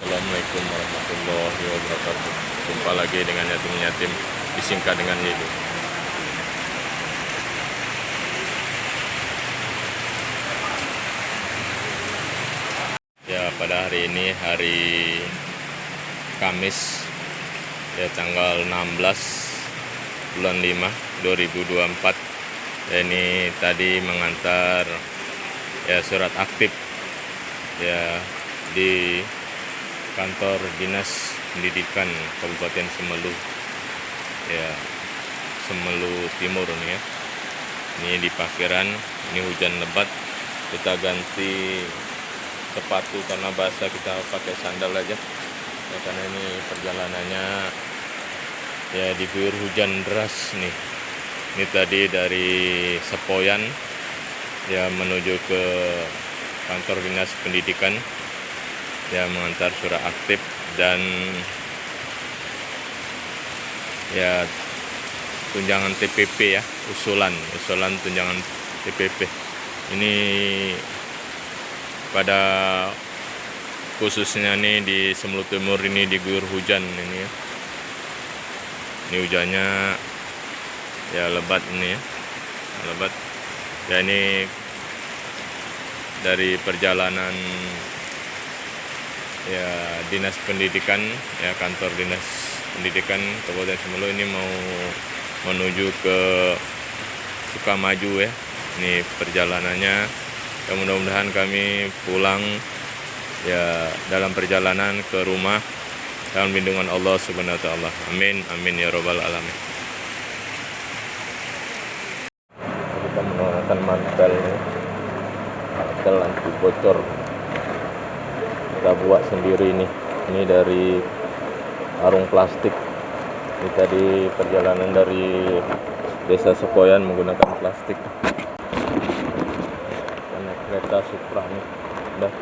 Assalamualaikum warahmatullahi wabarakatuh. Jumpa lagi dengan yatim-yatim, disingkat dengan YD. Ya, pada hari ini hari Kamis ya, tanggal 16 bulan 5 2024. Ya, ini tadi mengantar ya surat aktif ya di kantor Dinas Pendidikan Kabupaten Semelu ya, Semelu Timur nih ya. Ini di parkiran, ini hujan lebat, kita ganti sepatu karena basah, kita pakai sandal aja ya, karena ini perjalanannya ya diguyur hujan deras nih. Ini tadi dari Sepoyan ya menuju ke kantor Dinas Pendidikan ya, mengantar surat aktif dan ya tunjangan TPP ya, usulan tunjangan TPP. Ini pada khususnya nih di Semelu Timur ini diguyur hujan ini ya. Ini hujannya ya lebat ini ya, lebat. Ya, ini dari perjalanan ya Dinas Pendidikan ya, kantor Dinas Pendidikan Kabupaten Semelu ini mau menuju ke Sukamaju ya. Ini perjalanannya ya, mudah-mudahan kami pulang ya dalam perjalanan ke rumah dalam lindungan Allah Subhanahu wa taala. Amin amin ya robbal alamin. Kita menggunakan mantel anti bocor, kita buat sendiri ini dari karung plastik. Ini tadi perjalanan dari Desa Sepoyan menggunakan plastik. Naik kereta Supra nih, udah.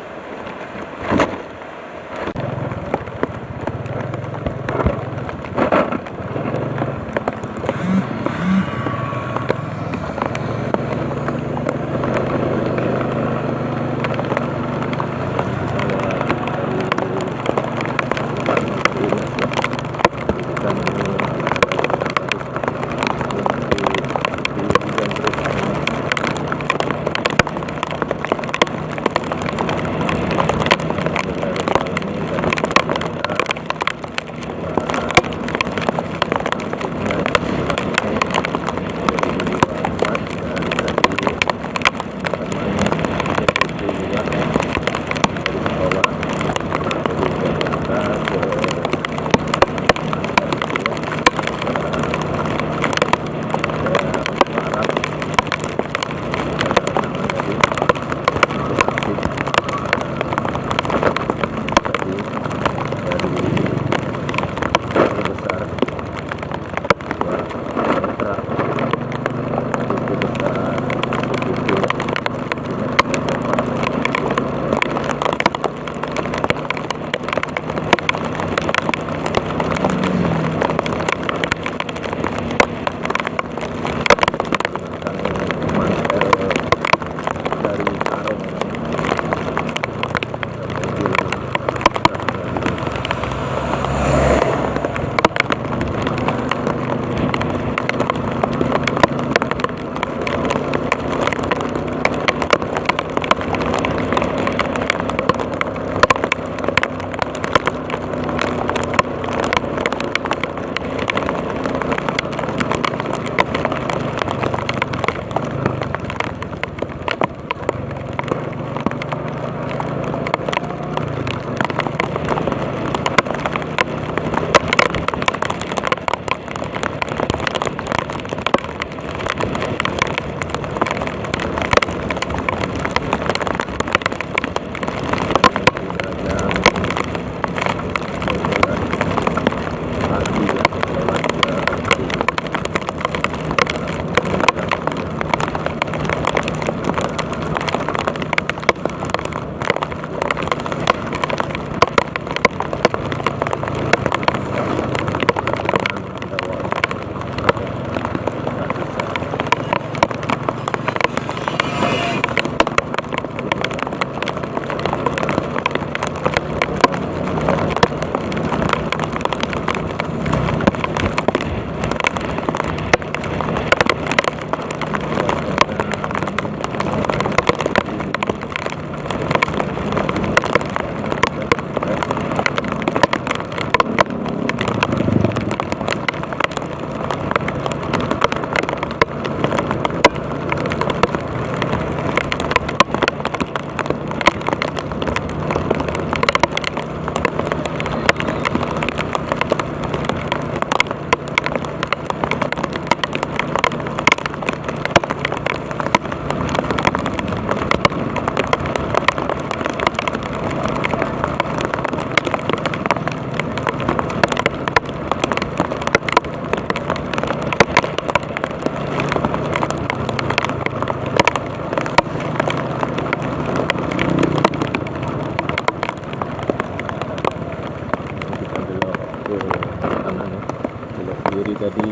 jadi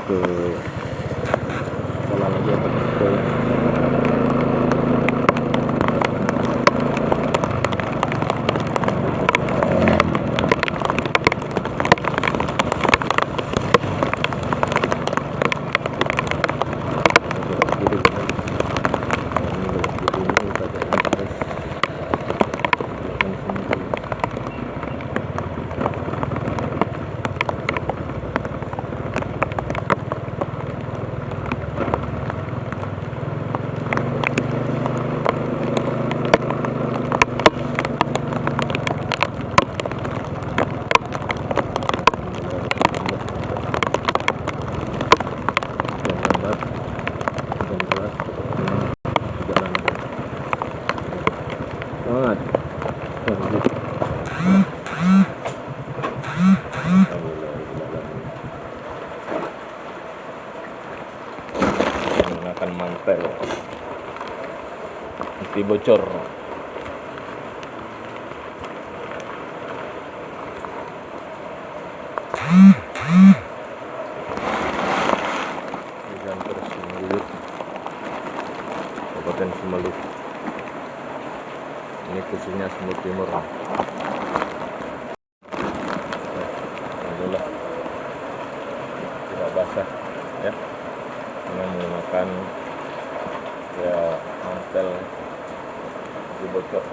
ke sekolah lagi atau ke semangat. Menggunakan mantel anti bocor. Hujan terus mengguyur Kabupaten Sumeneb. Ini khususnya Sumeneb Timur. Alhamdulillah tidak basah ya, dengan menggunakan ya mantel anti bocor.